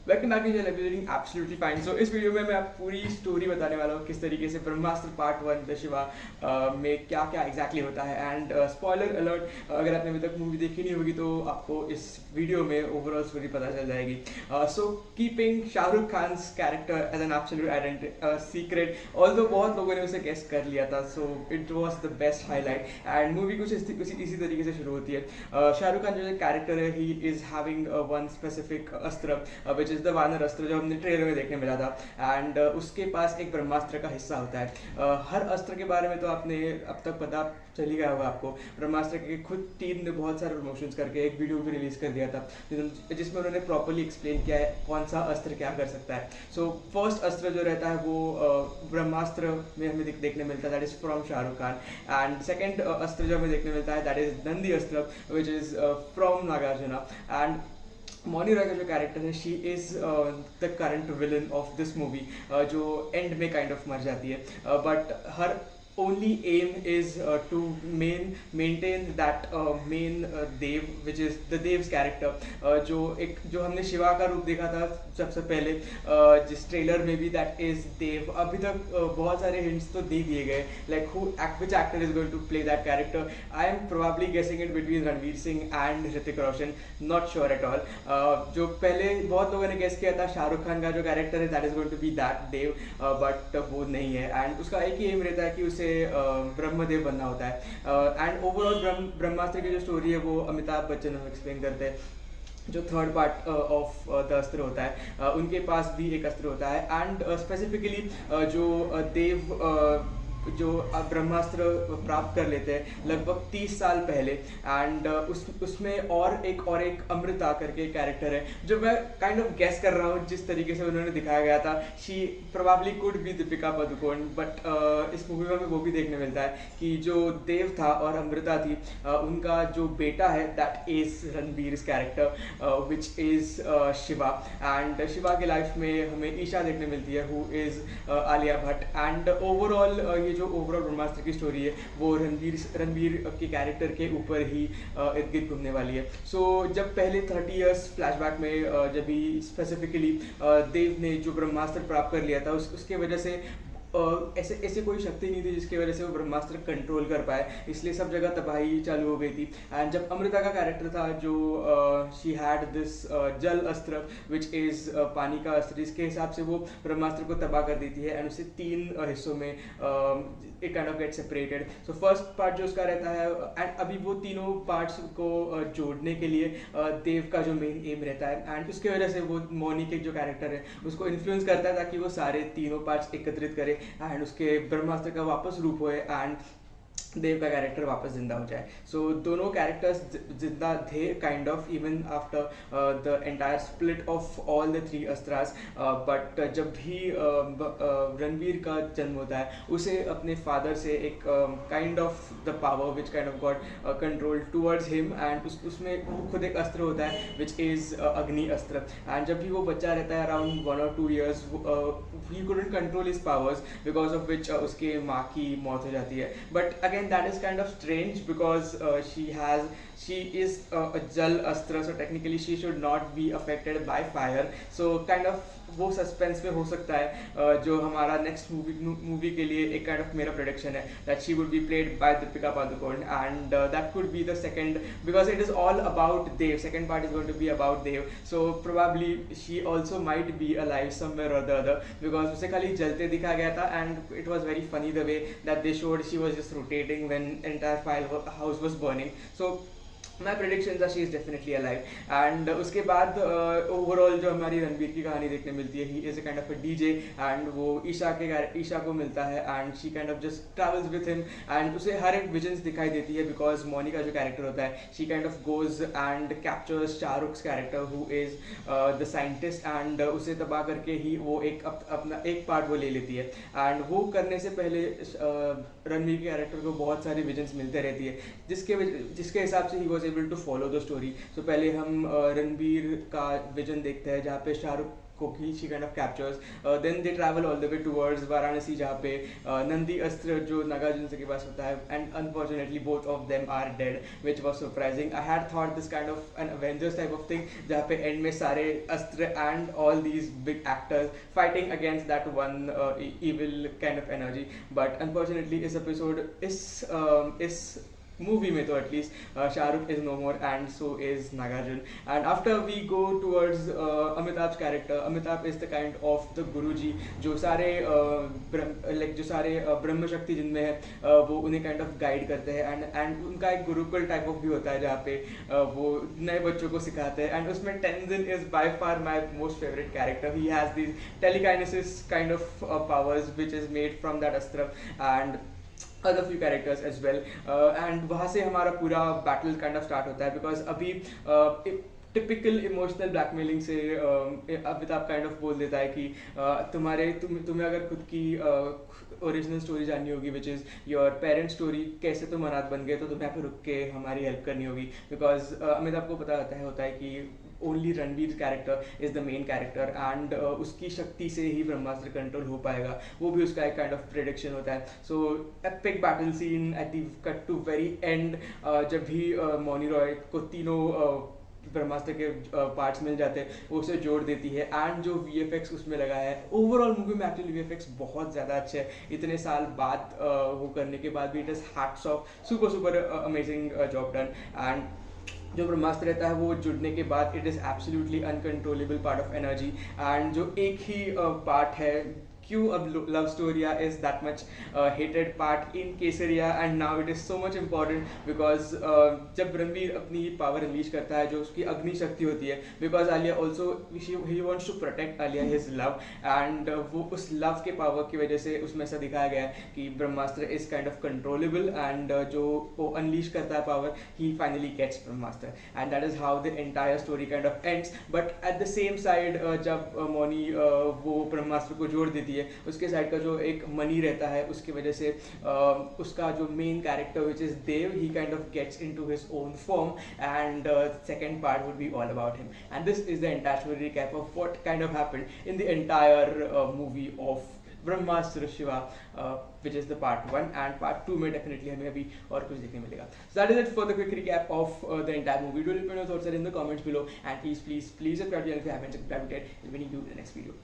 Welcome back to doing absolutely fine. So इस video में मैं आप पूरी स्टोरी बताने वाला हूँ किस तरीके से ब्रह्मास्त्र पार्ट 1 द शिवा में क्या क्या एग्जैक्टली होता है। एंड स्पॉइलर अलर्ट, अगर आपने अभी तक मूवी देखी नहीं होगी तो आपको इस वीडियो में ओवरऑल स्टोरी पता चल जाएगी। So keeping Shahrukh Khan character as an absolute secret, although बहुत लोगों ने उसे गेस कर लिया था, so it was the best highlight. And movie कुछ इसी तरीके से शुरू होती है। शाहरुख खान जो कैरेक्टर है, he is having one specific अस्त्र विच इज द वानर अस्त्र, जो हमने ट्रेलर में देखने मिला था। एंड उसके पास एक ब्रह्मास्त्र का हिस्सा होता है। हर अस्त्र के बारे में तो आपने अब तक पता चल ही गया होगा आपको। ब्रह्मास्त्र के खुद टीम ने बहुत सारे प्रमोशंस करके एक वीडियो भी रिलीज कर दिया था जिसमें उन्होंने प्रॉपर्ली एक्सप्लेन किया है कौन सा अस्त्र क्या कर सकता है। सो फर्स्ट अस्त्र जो रहता है वो ब्रह्मास्त्र में हमें देखने मिलता है, that is from Shahrukh Khan. And second अस्त्र जो हमें देखने मिलता है that is Nandi Astra which is from Nagarjuna. And Mouni Roy का जो कैरेक्टर है, she is the current villain of this movie, जो एंड में काइंड ऑफ मर जाती है, but her only aim is to maintain that main Dev which is the Dev's character, जो हमने शिवा का रूप देखा था सबसे पहले जिस ट्रेलर में भी, दैट इज देव। अभी तक बहुत सारे हिंट्स तो दे दिए गए, like which actor is going to play that character. I am probably guessing it between Ranveer Singh and Hrithik Roshan, not sure at all. जो पहले बहुत लोगों ने गेस किया था शाहरुख खान का जो कैरेक्टर है that is going to be that Dev, but वो नहीं है। एंड उसका एक ही एम रहता है कि उसे ब्रह्मदेव बनना होता है। एंड ओवरऑल ब्रह्मास्त्र की जो स्टोरी है वो अमिताभ बच्चन हमें एक्सप्लेन करते हैं। जो थर्ड पार्ट ऑफ द अस्त्र होता है, उनके पास भी एक अस्त्र होता है। एंड स्पेसिफिकली जो देव जो ब्रह्मास्त्र प्राप्त कर लेते हैं लगभग 30 साल पहले। एंड उसमें और एक अमृता करके कैरेक्टर है जो मैं काइंड ऑफ गेस कर रहा हूँ जिस तरीके से उन्होंने दिखाया गया था, she probably could be Deepika Padukone. But इस मूवी में हमें वो भी देखने मिलता है कि जो देव था और अमृता थी, उनका जो बेटा है that is Ranbir character which is Shiva. And Shiva के लाइफ में हमें ईशा देखने मिलती है who is Alia Bhatt. And overall ये जो ओवरऑल ब्रह्मास्त्र की स्टोरी है वो रणबीर के कैरेक्टर के ऊपर ही इर्द गिर्द घूमने वाली है। सो जब पहले 30 इयर्स फ्लैशबैक में जब भी स्पेसिफिकली देव ने जो ब्रह्मास्त्र प्राप्त कर लिया था उसके वजह से ऐसे कोई शक्ति नहीं थी जिसकी वजह से वो ब्रह्मास्त्र कंट्रोल कर पाए, इसलिए सब जगह तबाही चालू हो गई थी। एंड जब अमृता का कैरेक्टर था जो शी हैड दिस जल अस्त्र विच इज पानी का अस्त्र, जिसके हिसाब से वो ब्रह्मास्त्र को तबाह कर देती है। एंड उसे 3 हिस्सों में it kind of get separated. So first part जो उसका रहता है, एंड अभी वो तीनों पार्ट्स को जोड़ने के लिए देव का जो मेन एम रहता है, एंड उसके वजह से वो मौनी के जो कैरेक्टर है उसको इन्फ्लुएंस करता है ताकि वो सारे तीनों पार्ट्स एकत्रित करे एंड उसके ब्रह्मास्त्र का वापस रूप होए एंड देव का कैरेक्टर वापस जिंदा हो जाए। सो दोनों कैरेक्टर्स जिंदा थे kind of even after the entire split of all the 3 अस्त्रास। बट जब भी रणवीर का जन्म होता है उसे अपने फादर से एक kind of the power which kind of got control towards him, and उसमें वो खुद एक अस्त्र होता है विच इज अग्नि अस्त्र। एंड जब भी वो बच्चा रहता है around 1 or 2 years, he couldn't control his powers because of which उसके माँ की मौत हो जाती है। But again that is kind of strange because she is a jal astra, so technically she should not be affected by fire. So kind of वो suspense में हो सकता है जो हमारा नेक्स्ट मूवी के लिए एक काइंड ऑफ मेरा प्रोडिक्शन है that she would be played by Deepika Padukone. And that could be the second because it is all about Dev, second part is going to be about Dev. So probably she also might be alive somewhere or the other because उसे खाली जलते दिखा गया था। And it was very funny the way that they showed she was just rotating when entire file house was burning. So my prediction she is definitely alive. And उसके बाद overall जो हमारी रणबीर की कहानी देखने मिलती है, he is a kind of a DJ and वो ईशा को मिलता है and she kind of just travels with him and उसे हर एक विजन्स दिखाई देती है बिकॉज मौनी का जो कैरेक्टर होता है she kind of goes and captures Shahrukh character who is the scientist and उसे तबाह करके ही वो अपना एक पार्ट वो ले लेती है। एंड वो करने से पहले रणबीर के कैरेक्टर को बहुत सारी विजन्स मिलते रहती है जिसके हिसाब से ही was able to follow the story. So पहले हम रणबीर का विजन देखते हैं जहाँ पे शाहरुख को ही she kind of captures. Then they travel all the way towards Varanasi जहाँ पे नंदी अस्त्र जो नागार्जुन के पास होता है, and unfortunately both of them are dead, which was surprising. I had thought this kind of an Avengers type of thing जहाँ पे end में सारे अस्त्र and all these big actors fighting against that one evil kind of energy, but unfortunately इस episode इस movie में तो at least Shahrukh is no more and so is Nagarjuna. And after we go towards Amitabh character, Amitabh is the kind of the गुरुजी जो सारे ब्रह्म शक्ति जिनमें है वो उन्हें काइंड ऑफ गाइड करते हैं. एंड उनका एक गुरुकुल टाइप ऑफ भी होता है जहाँ पे वो नए बच्चों को सिखाते हैं. एंड उसमें Tenzin is by far my most favourite character. He has this telekinesis kind of powers which is made from that अस्त्र and other few characters as well. And वहाँ से हमारा पूरा battle kind of start होता है because अभी typical emotional blackmailing से Amitabh kind of बोल देता है कि तुम्हें अगर खुद की ओरिजिनल स्टोरी जाननी होगी which is your parent story, कैसे तुम अनाथ बन गए, तो तुम्हें यहाँ पे रुक के हमारी हेल्प करनी होगी. बिकॉज अमिताभ को पता होता है कि only Ranveer character is the main character and उसकी शक्ति से ही ब्रह्मास्त्र कंट्रोल हो पाएगा. वो भी उसका एक काइंड ऑफ प्रेडिक्शन होता है. So epic battle scene at the cut to very end जब भी मौनी रॉय को तीनों ब्रह्मास्त्र के पार्ट्स मिल जाते हैं वो उसे जोड़ देती है. एंड जो VFX उसमें लगा है, ओवरऑल मूवी में एक्चुअली VFX बहुत ज़्यादा अच्छे है. इतने साल बाद वो करने के बाद भी it is hats off, super amazing job done. And जो ब्रह्मास्त्र रहता है वो जुड़ने के बाद it is absolutely uncontrollable part of energy. And जो एक ही पार्ट है, क्यों अब लव स्टोरिया is that much hated part in Kesariya and now it is so much important because जब रणवीर अपनी पावर अनलीश करता है जो उसकी अग्नि शक्ति होती है, because Alia also he wants to protect Alia his love, and वो उस लव के पावर की वजह से उसमें ऐसा दिखाया गया है कि Brahmastra is kind of controllable and जो वो अनलीश करता है पावर ही finally gets Brahmastra. And that is how the entire story kind of ends. But at the same side जब मौनी वो ब्रह्मास्त्र को जोड़ देती है, उसके साइड का जो एक मनी रहता है उसकी वजह से उसका जो main character which is Dev, he kind of gets into his own form and second part would be all about him. And this is the entire story recap of what kind of happened in the entire movie of Brahmastra Shiva, which is the part 1. and part 2 में definitely हमें अभी और कुछ देखने मिलेगा. So that is it for the quick recap of the entire movie. Do let me know your thoughts in the comments below, and please subscribe to the channel if you haven't subscribed yet. I'll be seeing you in the next video.